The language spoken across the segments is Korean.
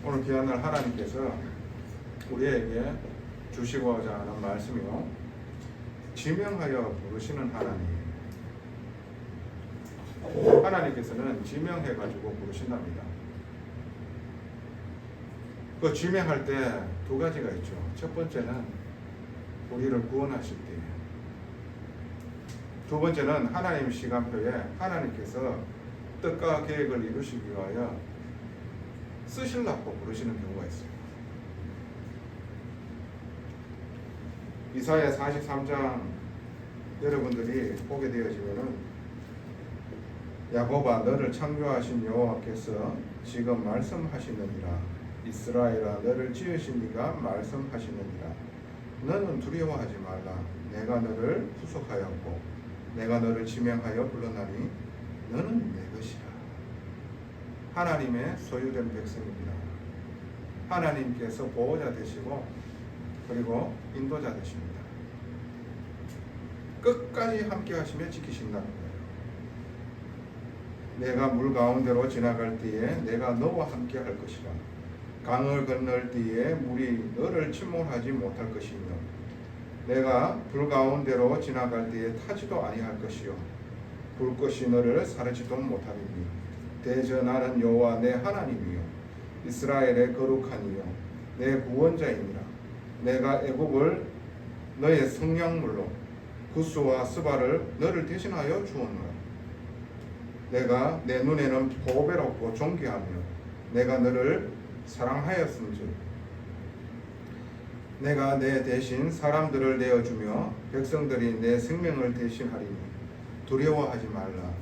오늘 귀한 날 하나님께서 우리에게 주시고자 하는 말씀이요, 지명하여 부르시는 하나님. 하나님께서는 지명해가지고 부르신답니다. 그 지명할 때 두 가지가 있죠. 첫 번째는 우리를 구원하실 때, 두 번째는 하나님 시간표에 하나님께서 뜻과 계획을 이루시기 위하여 쓰시려고 부르시는 경우가 있어요. 이사야 43장 여러분들이 보게 되어지면은, 야곱아 너를 창조하신 여호와께서 지금 말씀하시느니라. 이스라엘아 너를 지으신 이가 말씀하시느니라. 너는 두려워하지 말라. 내가 너를 구속하였고 내가 너를 지명하여 불러나니 너는 내 것이라. 하나님의 소유된 백성입니다. 하나님께서 보호자 되시고 그리고 인도자 되십니다. 끝까지 함께 하시며 지키신다는 거예요. 내가 물 가운데로 지나갈 때에 내가 너와 함께 할 것이라. 강을 건널 때에 물이 너를 침몰하지 못할 것이며 내가 불 가운데로 지나갈 때에 타지도 아니할 것이요 불꽃이 너를 사르지도 못하리니 대저 나는 여호와 내 하나님이요 이스라엘의 거룩한 이요 내 구원자이니라. 내가 애굽을 너의 성량물로 구스와 스바를 너를 대신하여 주었노라. 내가 내 눈에는 보배롭고 존귀하며 내가 너를 사랑하였음즉 내가 내 대신 사람들을 내어주며 백성들이 내 생명을 대신하리니 두려워하지 말라.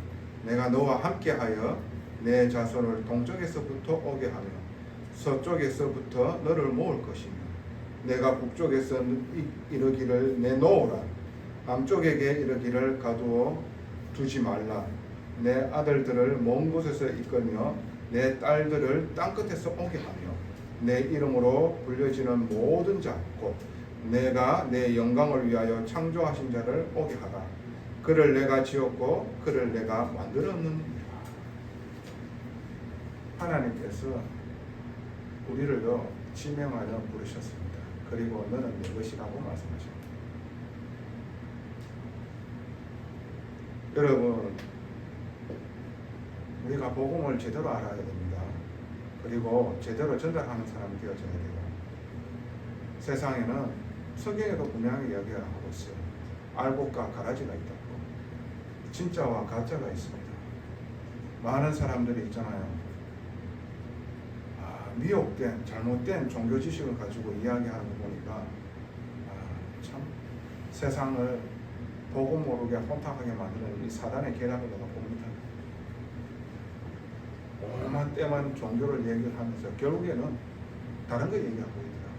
내가 너와 함께하여 내 자손을 동쪽에서부터 오게 하며 서쪽에서부터 너를 모을 것이며 내가 북쪽에서 이르기를 내놓으라. 남쪽에게 이르기를 가두어 두지 말라. 내 아들들을 먼 곳에서 이끌며 내 딸들을 땅끝에서 오게 하며 내 이름으로 불려지는 모든 자 곧 내가 내 영광을 위하여 창조하신 자를 오게 하라. 그를 내가 지었고 그를 내가 만들었느니라. 하나님께서 우리를요 지명하여 부르셨습니다. 그리고 너는 내 것이라고 말씀하십니다. 여러분, 우리가 복음을 제대로 알아야 됩니다. 그리고 제대로 전달하는 사람이 되어져야 돼요. 세상에는 성경에도 분명히 이야기하고 있어요. 알곡과 가라지가 있다고. 진짜와 가짜가 있습니다. 많은 사람들이 있잖아요. 미혹된 잘못된 종교 지식을 가지고 이야기하는 거 보니까 참 세상을 복음 모르게 혼탁하게 만드는 이 사단의 계략을 내가 봅니다. 오만 때만 종교를 얘기를 하면서 결국에는 다른 거 얘기하고 있더라.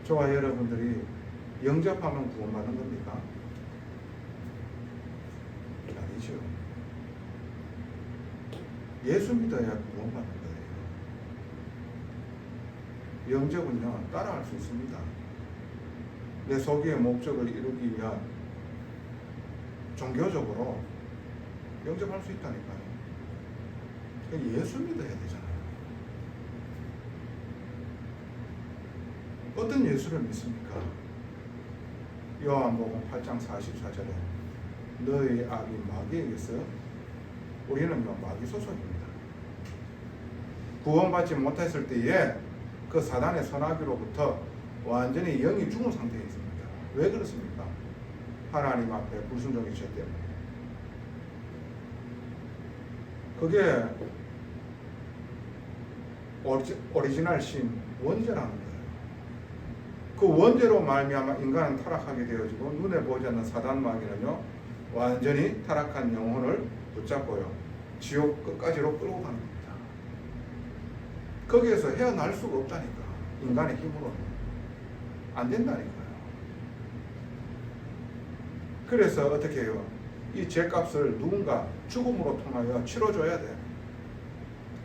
저와 여러분들이 영접하면 구원받는 겁니까? 아니죠. 예수 믿어야 구원받는 거예요. 영접은요 따라할 수 있습니다. 내 소기의 목적을 이루기 위한 종교적으로 영접할 수 있다니까요. 예수 믿어야 되잖아요. 어떤 예수를 믿습니까? 요한복음 8장 44절에 너희 아비 마귀에게서 우리는 마귀 소속입니다. 구원받지 못했을 때에 그 사단의 선악기로부터 완전히 영이 죽은 상태에 있습니다. 왜 그렇습니까? 하나님 앞에 불순종의 죄 때문에. 그게 오리지널 신, 원죄라는 거예요. 그 원죄로 말미암아 인간은 타락하게 되어지고 눈에 보이지 않는 사단 마귀는요 완전히 타락한 영혼을 붙잡고요 지옥 끝까지로 끌고 가는 겁니다. 거기에서 헤어날 수가 없다니까. 인간의 힘으로는 안 된다니까요. 그래서 어떻게 해요? 이 죄값을 누군가 죽음으로 통하여 치러줘야 돼.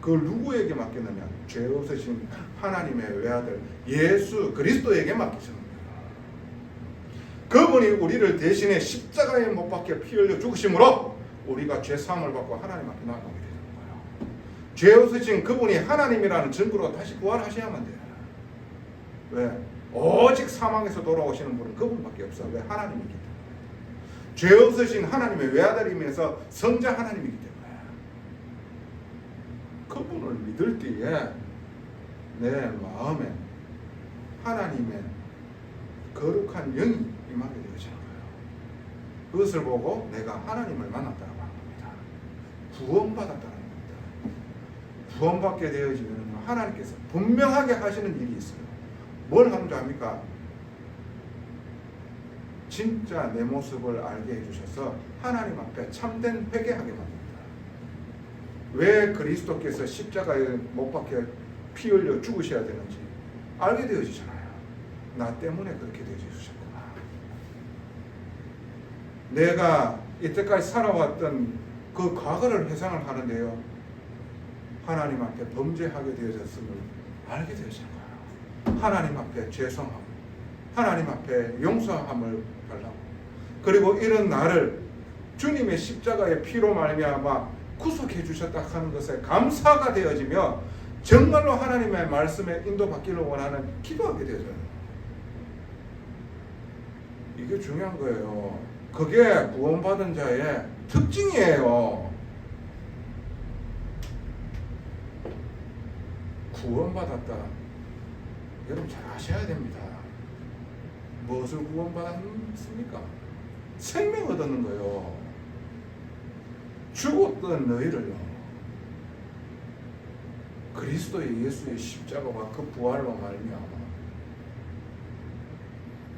그걸 누구에게 맡겼느냐? 죄 없으신 하나님의 외아들 예수 그리스도에게 맡기셨는 거예요. 그분이 우리를 대신에 십자가에 못 박혀 피 흘려 죽으심으로 우리가 죄 사함을 받고 하나님 앞에 나가게 되는 거예요. 죄 없으신 그분이 하나님이라는 증거로 다시 부활하셔야만 돼요. 왜? 오직 사망에서 돌아오시는 분은 그분밖에 없어. 왜? 하나님이기 때문에. 죄 없으신 하나님의 외아들이면서 성자 하나님이기 때문에 그분을 믿을 때에 내 마음에 하나님의 거룩한 영이 임하게 되어지는 거예요. 그것을 보고 내가 하나님을 만났다고 하는 겁니다. 구원받았다는 겁니다. 구원받게 되어지면 하나님께서 분명하게 하시는 일이 있어요. 뭘 하는 줄 압니까? 진짜 내 모습을 알게 해주셔서 하나님 앞에 참된 회개하게 만듭니다. 왜 그리스도께서 십자가에 못 박혀 피 흘려 죽으셔야 되는지 알게 되어지잖아요. 나 때문에 그렇게 되어주셨구나. 내가 이때까지 살아왔던 그 과거를 회상을 하는데요, 하나님 앞에 범죄하게 되어졌음을 알게 되어지는 거예요. 하나님 앞에 죄송함, 하나님 앞에 용서함을 달라고. 그리고 이런 나를 주님의 십자가의 피로 말미암아 구속해 주셨다 하는 것에 감사가 되어지며 정말로 하나님의 말씀에 인도받기를 원하는 기도하게 되어져요. 이게 중요한 거예요. 그게 구원받은 자의 특징이에요. 구원받았다. 여러분 잘 아셔야 됩니다. 무엇을 구원받았습니까? 생명 얻는 거예요. 죽었던 너희를요, 그리스도의 예수의 십자가와 그 부활로 말미암아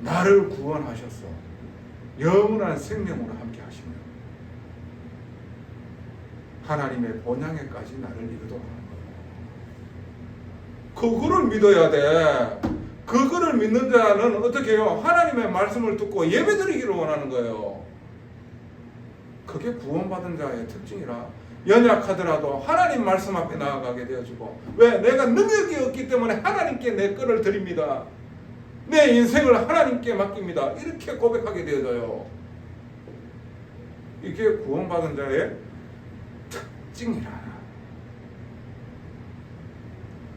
나를 구원하셔서 영원한 생명으로 함께 하시며 하나님의 본향에까지 나를 이르도록 하는 거예요. 그거를 믿어야 돼. 그거를 믿는 자는 어떻게 해요? 하나님의 말씀을 듣고 예배드리기를 원하는 거예요. 그게 구원받은 자의 특징이라 연약하더라도 하나님 말씀 앞에 나아가게 되어지고, 왜? 내가 능력이 없기 때문에 하나님께 내 거를 드립니다. 내 인생을 하나님께 맡깁니다. 이렇게 고백하게 되어져요. 이게 구원받은 자의 특징이라.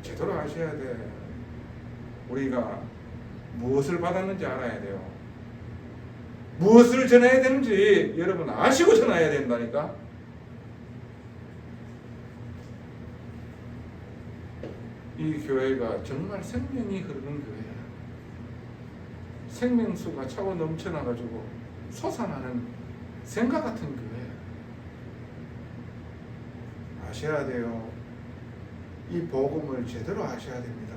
제대로 아셔야 돼. 우리가 무엇을 받았는지 알아야 돼요. 무엇을 전해야 되는지 여러분 아시고 전해야 된다니까. 이 교회가 정말 생명이 흐르는 교회야. 생명수가 차고 넘쳐나가지고 솟아나는 생각 같은 교회. 아셔야 돼요. 이 복음을 제대로 아셔야 됩니다.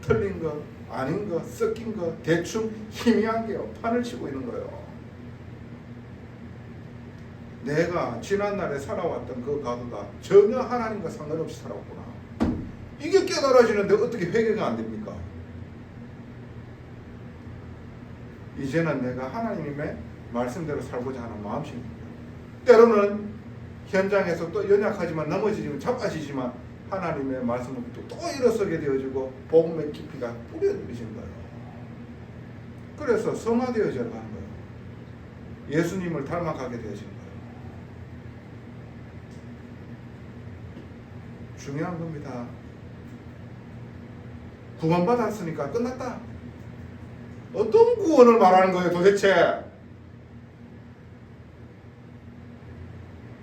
틀린 것, 아닌 것, 섞인 것, 대충 희미하게 판을 치고 있는 거예요. 내가 지난날에 살아왔던 그 과거가 전혀 하나님과 상관없이 살았구나. 이게 깨달아지는데 어떻게 회개가 안 됩니까? 이제는 내가 하나님의 말씀대로 살고자 하는 마음씨입니다. 때로는 현장에서 또 연약하지만 넘어지지만 자빠지지만 하나님의 말씀을 또 일어서게 되어지고 복음의 깊이가 뿌려들이신 거예요. 그래서 성화되어져 가는 거예요. 예수님을 닮아가게 되어진 거예요. 중요한 겁니다. 구원받았으니까 끝났다. 어떤 구원을 말하는 거예요 도대체?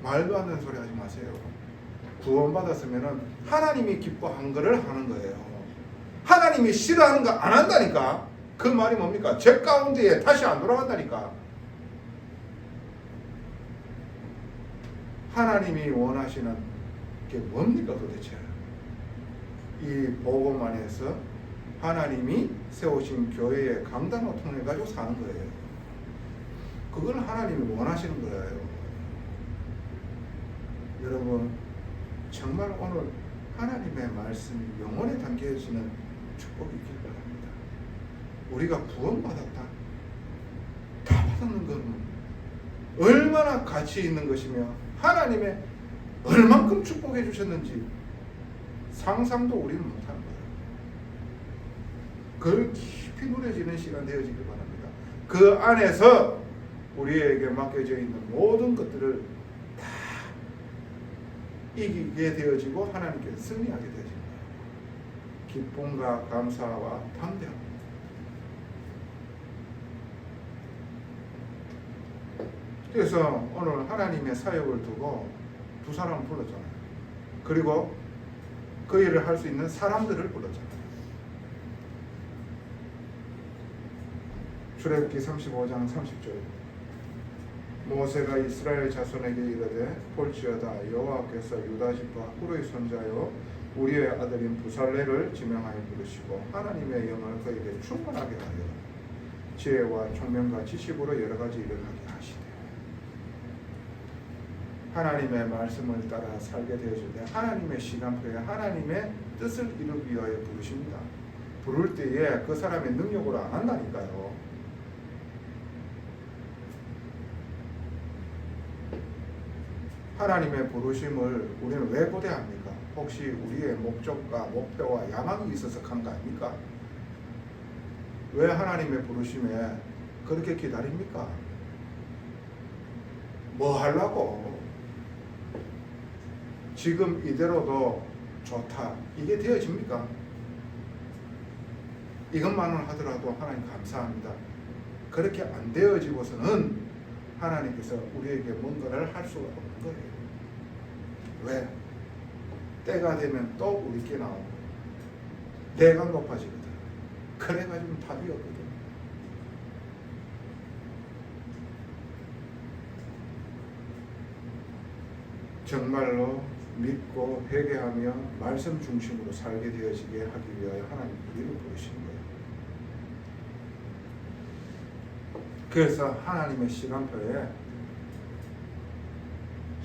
말도 안 되는 소리 하지 마세요. 구원받았으면 하나님이 기뻐한 거를 하는 거예요. 하나님이 싫어하는 거 안 한다니까. 그 말이 뭡니까? 죄 가운데에 다시 안 돌아간다니까. 하나님이 원하시는 게 뭡니까 도대체? 이 복음 안에서 하나님이 세우신 교회의 강단을 통해 가지고 사는 거예요. 그걸 하나님이 원하시는 거예요. 여러분 정말 오늘 하나님의 말씀이 영혼에 담겨지는 축복이 있길 바랍니다. 우리가 구원받았다. 다 받는 것은 얼마나 가치 있는 것이며 하나님의 얼만큼 축복해 주셨는지 상상도 우리는 못하는 거예요. 그걸 깊이 누려지는 시간 되어지길 바랍니다. 그 안에서 우리에게 맡겨져 있는 모든 것들을 다 이기게 되어지고 하나님께서 승리하게 되어진 거예요. 기쁨과 감사와 담대함. 그래서 오늘 하나님의 사역을 두고 두 사람을 불렀잖아요. 그리고 그 일을 할 수 있는 사람들을 불렀잖아요. 출애굽기 35장 30절 모세가 이스라엘 자손에게 이르되 볼지어다 여호와께서 유다 지파 후르의 손자요 우리의 아들인 부살레를 지명하여 부르시고 하나님의 영을 그에게 충만하게 하여 지혜와 총명과 지식으로 여러 가지 일을 하게 하시되 하나님의 말씀을 따라 살게 되어질 때 하나님의 시간표에 하나님의 뜻을 이루기 위하여 부르십니다. 부를 때에 그 사람의 능력으로 안 한다니까요. 하나님의 부르심을 우리는 왜 고대합니까? 혹시 우리의 목적과 목표와 야망이 있어서 간 거 아닙니까? 왜 하나님의 부르심에 그렇게 기다립니까? 뭐 하려고? 지금 이대로도 좋다. 이게 되어집니까? 이것만을 하더라도 하나님 감사합니다. 그렇게 안 되어지고서는 하나님께서 우리에게 뭔가를 할 수가 없는 거예요. 왜? 때가 되면 또 우리께 나오고 내가 높아지거든. 그래가지고 답이 없거든. 정말로 믿고 회개하며 말씀 중심으로 살게 되어지게 하기 위하여 하나님 우리를 부르신 거예요. 그래서 하나님의 시간표에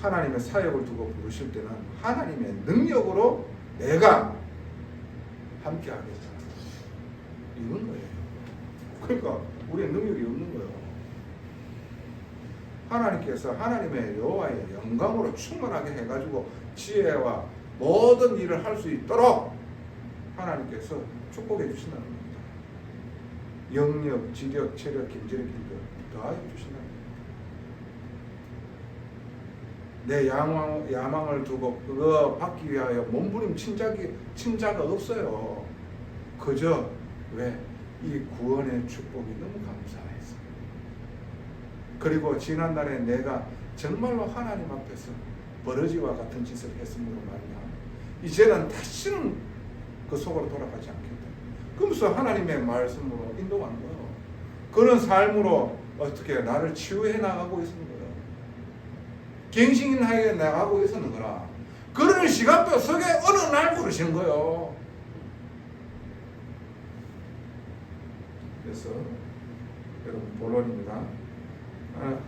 하나님의 사역을 두고 부르실 때는 하나님의 능력으로 내가 함께 하겠다. 이건 거예요. 그러니까 우리의 능력이 없는 거예요. 하나님께서 하나님의 여호와의 영광으로 충만하게 해가지고 지혜와 모든 일을 할 수 있도록 하나님께서 축복해 주신다는 겁니다. 영력, 지력, 체력, 김재력, 힘들 더하여 주신다는 겁니다. 내 야망을 두고 그거 받기 위하여 몸부림 친자가 없어요. 그저 왜? 이 구원의 축복이 너무 감사해서. 그리고 지난날에 내가 정말로 하나님 앞에서 버러지와 같은 짓을 했으므로 말이야. 이제는 다시는 그 속으로 돌아가지 않겠다. 그러면서 하나님의 말씀으로 인도하는 거예요. 그런 삶으로 어떻게 나를 치유해 나가고 있는 거예요. 갱신하게 나가고 있는 거라. 그런 시간표 속에 어느 날 부르시는 거예요. 그래서 여러분 본론입니다.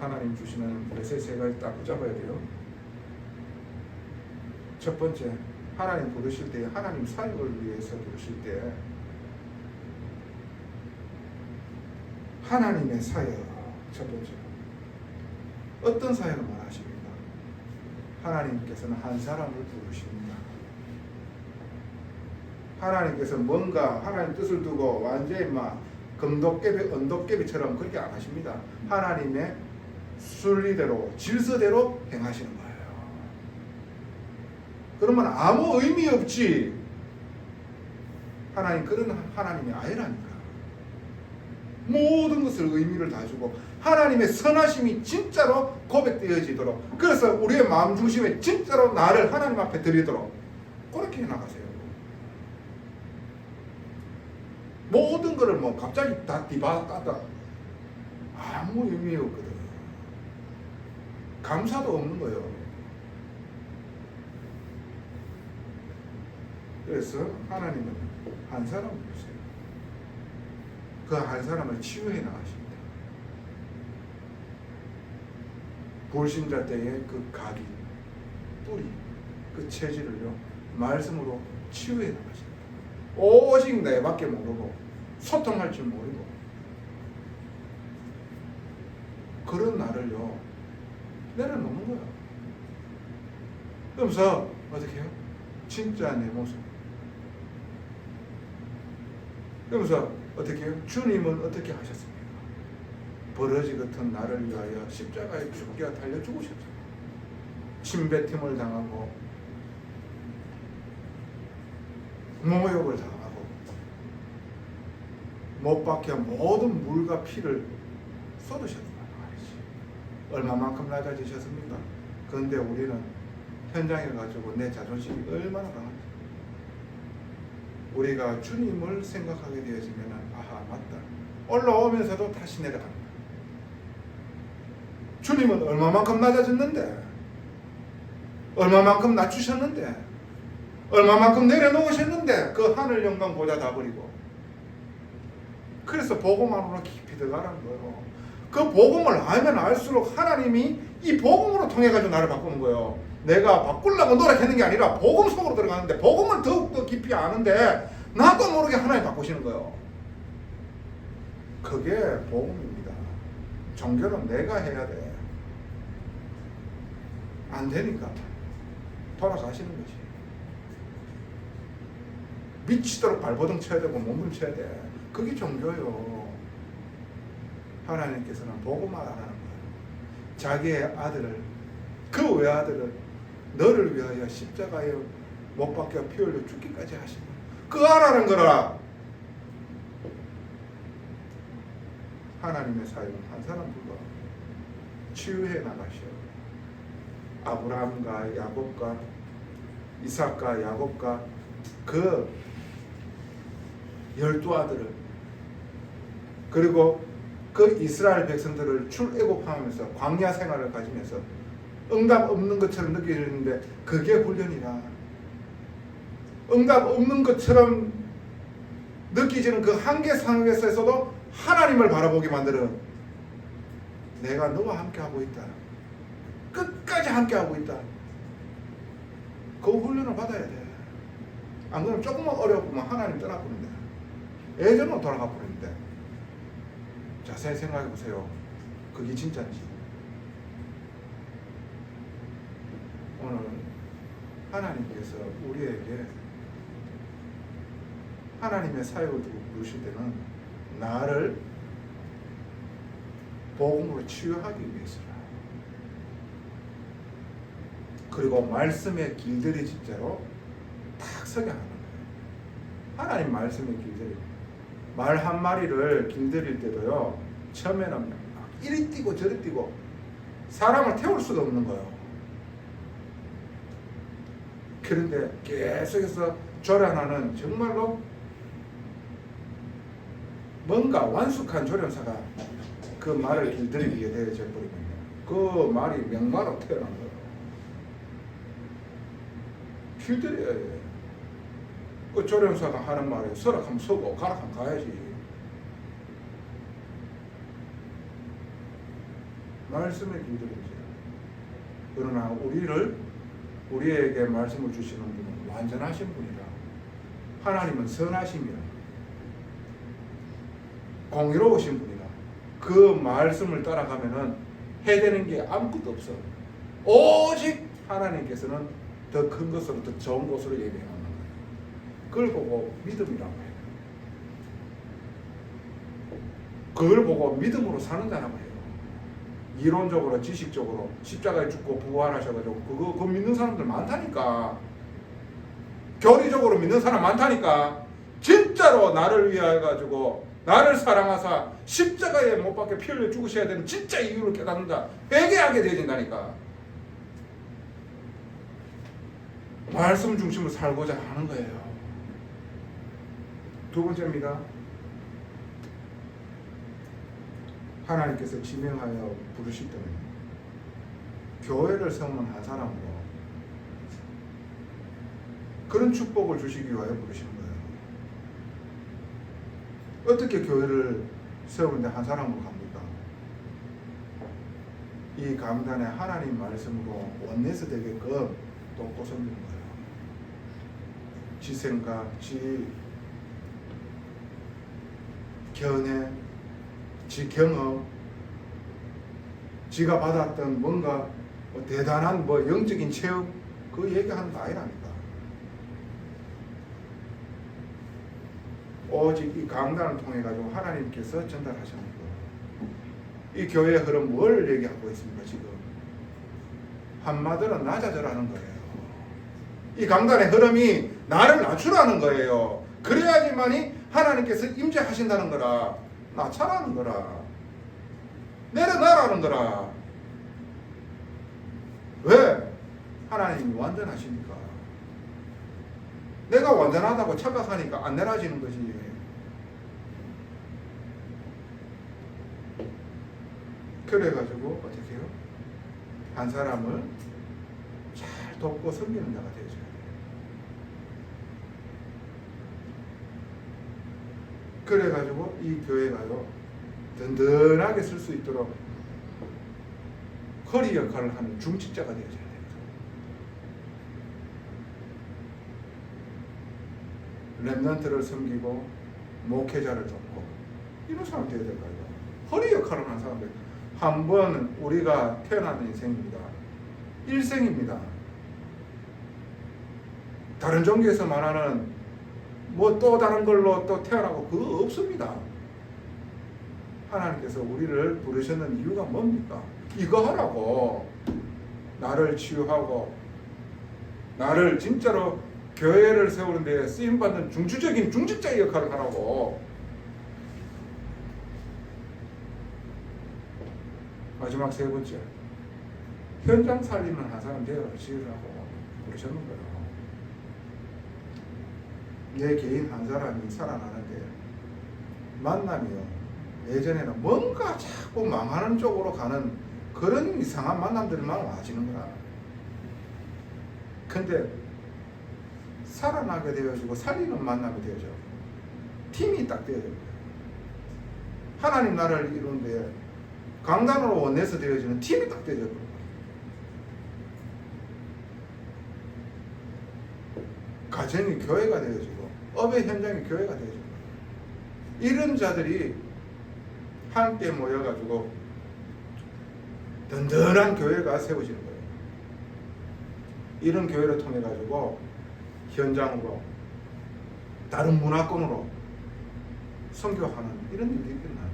하나님 주시는 메시지 세 가지 딱 붙잡아야 돼요. 첫 번째, 하나님 부르실 때 하나님 사역을 위해서 부르실 때 하나님의 사역 첫 번째 어떤 사역을 말하십니까? 하나님께서는 한 사람을 부르십니다. 하나님께서 뭔가 하나님 뜻을 두고 완전히 막 금도깨비, 언도깨비처럼 그렇게 안 하십니다. 하나님의 순리대로, 질서대로 행하시는 거예요. 그러면 아무 의미 없지. 하나님 그런 하나님이 아니라니까. 모든 것을 의미를 다 주고 하나님의 선하심이 진짜로 고백되어지도록, 그래서 우리의 마음 중심에 진짜로 나를 하나님 앞에 드리도록 그렇게 해나가세요. 모든 것을 뭐 갑자기 다 뒤바꿨다 아무 의미 없거든. 감사도 없는 거예요. 그래서 하나님은 한 사람을 주세요. 그 한 사람을 치유해 나가십니다. 불신자 때의 그 가기, 뿌리, 그 체질을요 말씀으로 치유해 나가십니다. 오직 내밖에 모르고 소통할 줄 모르고 그런 나를요 내려놓는 거야. 그러면서 어떻게 해요? 진짜 내 모습. 그러면서 어떻게 해요? 주님은 어떻게 하셨습니까? 버러지 같은 나를 위하여 십자가에 죽게 달려 죽으셨잖아요. 침뱉음을 당하고 모욕을 당하고 못 박혀 모든 물과 피를 쏟으셨단 말이지. 얼마만큼 낮아지셨습니까? 그런데 우리는 현장에 가지고 내 자존심이 얼마나 강한지, 우리가 주님을 생각하게 되어지면 아하 맞다, 올라오면서도 다시 내려간다. 주님은 얼마만큼 낮아졌는데, 얼마만큼 낮추셨는데, 얼마만큼 내려놓으셨는데 그 하늘 영광 보자 다 버리고. 그래서 복음 안으로 깊이 들어가라는 거예요. 그 복음을 알면 알수록 하나님이 이 복음으로 통해 가지고 나를 바꾸는 거예요. 내가 바꾸려고 노력하는 게 아니라 복음 속으로 들어가는데, 복음을 더욱더 깊이 아는데 나도 모르게 하나님 바꾸시는 거예요. 그게 복음입니다. 종교는 내가 해야 돼. 안 되니까 돌아가시는 거지. 미치도록 발버둥 쳐야 되고 몸부림쳐야 돼. 그게 종교예요. 하나님께서는 복음만 안 하는 거예요. 자기의 아들을, 그 외아들을 너를 위하여 십자가에 못 박혀 피 흘려 죽기까지 하신 거예요. 그 알아는 거라. 하나님의 사역은 한 사람 불러 치유해 나가셔요. 아브라함과 야곱과 이삭과 야곱과 그 12아들을, 그리고 그 이스라엘 백성들을 출애굽하면서 광야 생활을 가지면서 응답 없는 것처럼 느껴지는데 그게 훈련이라. 응답 없는 것처럼 느끼지는 그 한계 상황에서도 하나님을 바라보게 만드는, 내가 너와 함께하고 있다, 끝까지 함께하고 있다, 그 훈련을 받아야 돼. 안 그러면 조금만 어려우면 하나님 떠나버린다. 예전으로 돌아가 버리는데. 자세히 생각해 보세요. 그게 진짜인지. 오늘 하나님께서 우리에게 하나님의 사역을 두고 부르실 때는 나를 복음으로 치유하기 위해서라. 그리고 말씀의 길들이 진짜로 딱 서게 하는 거예요. 하나님 말씀의 길들이, 말 한 마리를 길들일 때도요, 처음에는 막 이리 뛰고 저리 뛰고 사람을 태울 수가 없는 거예요. 그런데 계속해서 조련하는, 정말로 뭔가 완숙한 조련사가 그 말을 길들이게 되어져 버리거든요. 그 말이 명마로 태어난 거예요. 길들여야 돼. 그 조련사가 하는 말에 서락하면 서고 가락하면 가야지. 말씀에 길들이지. 그러나 우리에게 말씀을 주시는 분은 완전하신 분이라. 하나님은 선하심이라, 공의로우신 분이라. 그 말씀을 따라가면은 해되는 게 아무것도 없어. 오직 하나님께서는 더 큰 것으로, 더 좋은 것으로 예비해 놓는 거예요. 그걸 보고 믿음이라고 해요. 그걸 보고 믿음으로 사는 자라고 해요. 이론적으로, 지식적으로 십자가에 죽고 부활하셔가지고 그거 믿는 사람들 많다니까. 교리적으로 믿는 사람 많다니까. 진짜로 나를 위하여 가지고 나를 사랑하사 십자가에 못 박혀 피 흘려 죽으셔야 되는 진짜 이유를 깨닫는다, 회개하게 되어진다니까. 말씀 중심으로 살고자 하는 거예요. 두 번째입니다. 하나님께서 지명하여 부르실 때는 교회를 세우는 한 사람으로 그런 축복을 주시기 위하여 부르시는 거예요. 어떻게 교회를 세우는데 한 사람으로 갑니까? 이 강단에 하나님 말씀으로 원내서 되게끔 또 꽂아주는 거예요. 지 생각, 지 견해, 지 경험, 지가 받았던 뭔가 대단한 영적인 체험, 그 얘기하는 거 아니라니까. 오직 이 강단을 통해 가지고 하나님께서 전달하시는 거예요. 이 교회의 흐름 뭘 얘기하고 있습니까? 지금 한마디로 낮아져라는 거예요. 이 강단의 흐름이 나를 낮추라는 거예요. 그래야지만이 하나님께서 임재하신다는 거라. 낮춰라는 거라. 내려놔라는 거라. 왜? 하나님이 완전하시니까. 내가 완전하다고 착각하니까 안 내려지는 거지. 그래가지고 어떻게 해요? 한 사람을 잘 돕고 섬기는 자가 되어줘야 돼요. 그래가지고 이 교회가요 든든하게 쓸 수 있도록 허리 역할을 하는 중직자가 되어줘야 돼요. 렘넌트를 섬기고 목회자를 돕고 이런 사람 되어야 될 거예요. 허리 역할을 하는 사람들. 한 번 우리가 태어나는 인생입니다. 일생입니다. 다른 종교에서 말하는 뭐 또 다른 걸로 또 태어나고 그거 없습니다. 하나님께서 우리를 부르셨는 이유가 뭡니까? 이거 하라고. 나를 치유하고 나를 진짜로 교회를 세우는 데 쓰임받는 중추적인 중직자의 역할을 하라고. 마지막 세 번째, 현장 살리는 한 사람 되어지라고 부르셨는 거예요. 내 개인 한 사람이 살아나는데 만남이요, 예전에는 뭔가 자꾸 망하는 쪽으로 가는 그런 이상한 만남들만 와지는 거야. 근데 살아나게 되어지고 살리는 만남이 되어져. 팀이 딱 되어져요. 하나님 나라를 이루는데 강단으로 원내서 되어지는 팀이 딱 되어져. 가정이 교회가 되어지고 업의 현장이 교회가 되어지고 이런 자들이 함께 모여가지고 든든한 교회가 세워지는 거예요. 이런 교회를 통해 가지고 현장으로 다른 문화권으로 선교하는 이런 일들이 일어나요.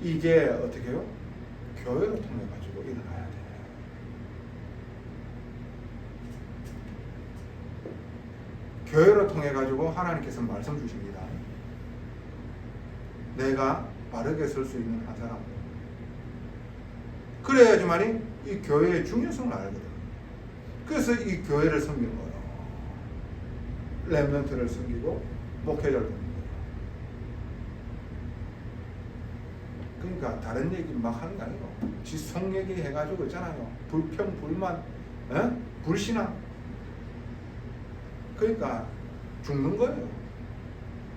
이게 어떻게 해요? 교회를 통해 가지고 일어나야 돼요. 교회를 통해 가지고 하나님께서 말씀 주십니다. 내가 바르게 설 수 있는 한 사람. 그래야지만이 이 교회의 중요성을 알거든. 그래서 이 교회를 섬기는 거예요. 렘넌트를 섬기고 목회자를 섬기는 거예요. 그러니까 다른 얘기 막 하는 게 아니고 지속 얘기 해가지고 있잖아요. 불평, 불만, 불신앙. 그러니까 죽는 거예요.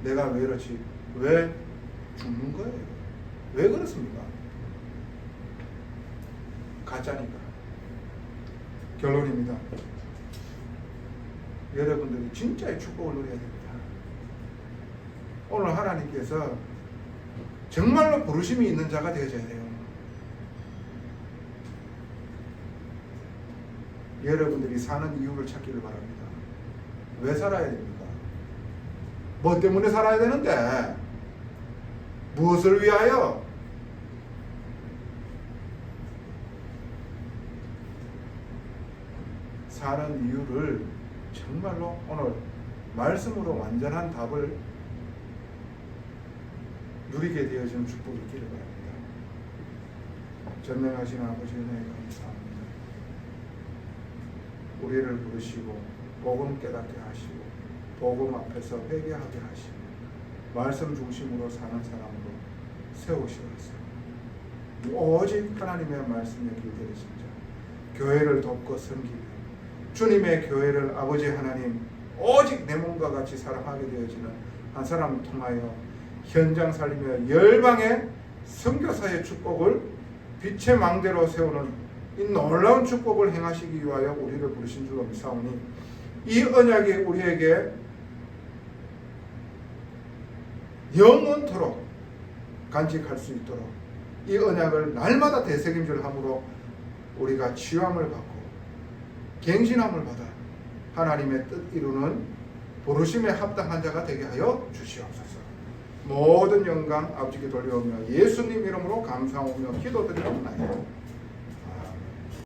내가 왜 이렇지? 왜 죽는 거예요? 왜 그렇습니까? 가짜니까. 결론입니다. 여러분들이 진짜의 축복을 누려야 됩니다. 오늘 하나님께서 정말로 부르심이 있는 자가 되어져야 돼요. 여러분들이 사는 이유를 찾기를 바랍니다. 왜 살아야 됩니까? 뭐 때문에 살아야 되는데? 무엇을 위하여? 사는 이유를 정말로 오늘 말씀으로 완전한 답을 누리게 되어지는 축복이 있기를 바랍니다. 전능하신 아버지 은혜에 감사합니다. 우리를 부르시고 복음 깨닫게 하시고 복음 앞에서 회개하게 하시고 말씀 중심으로 사는 사람으로 세우시옵소서. 오직 하나님의 말씀에 길들이신 자, 교회를 돕고 섬기며 주님의 교회를 아버지 하나님 오직 내 몸과 같이 사랑하게 되어지는 한 사람을 통하여 현장 살리며 열방의 선교사의 축복을 빛의 망대로 세우는 이 놀라운 축복을 행하시기 위하여 우리를 부르신 줄로 믿사오니 이 언약이 우리에게 영원토록 간직할 수 있도록 이 언약을 날마다 되새김질함으로 우리가 치유함을 받고 갱신함을 받아 하나님의 뜻 이루는 부르심에 합당한 자가 되게 하여 주시옵소서. 모든 영광 아버지께 돌려오며 예수님 이름으로 감사하며 기도드리옵나이다.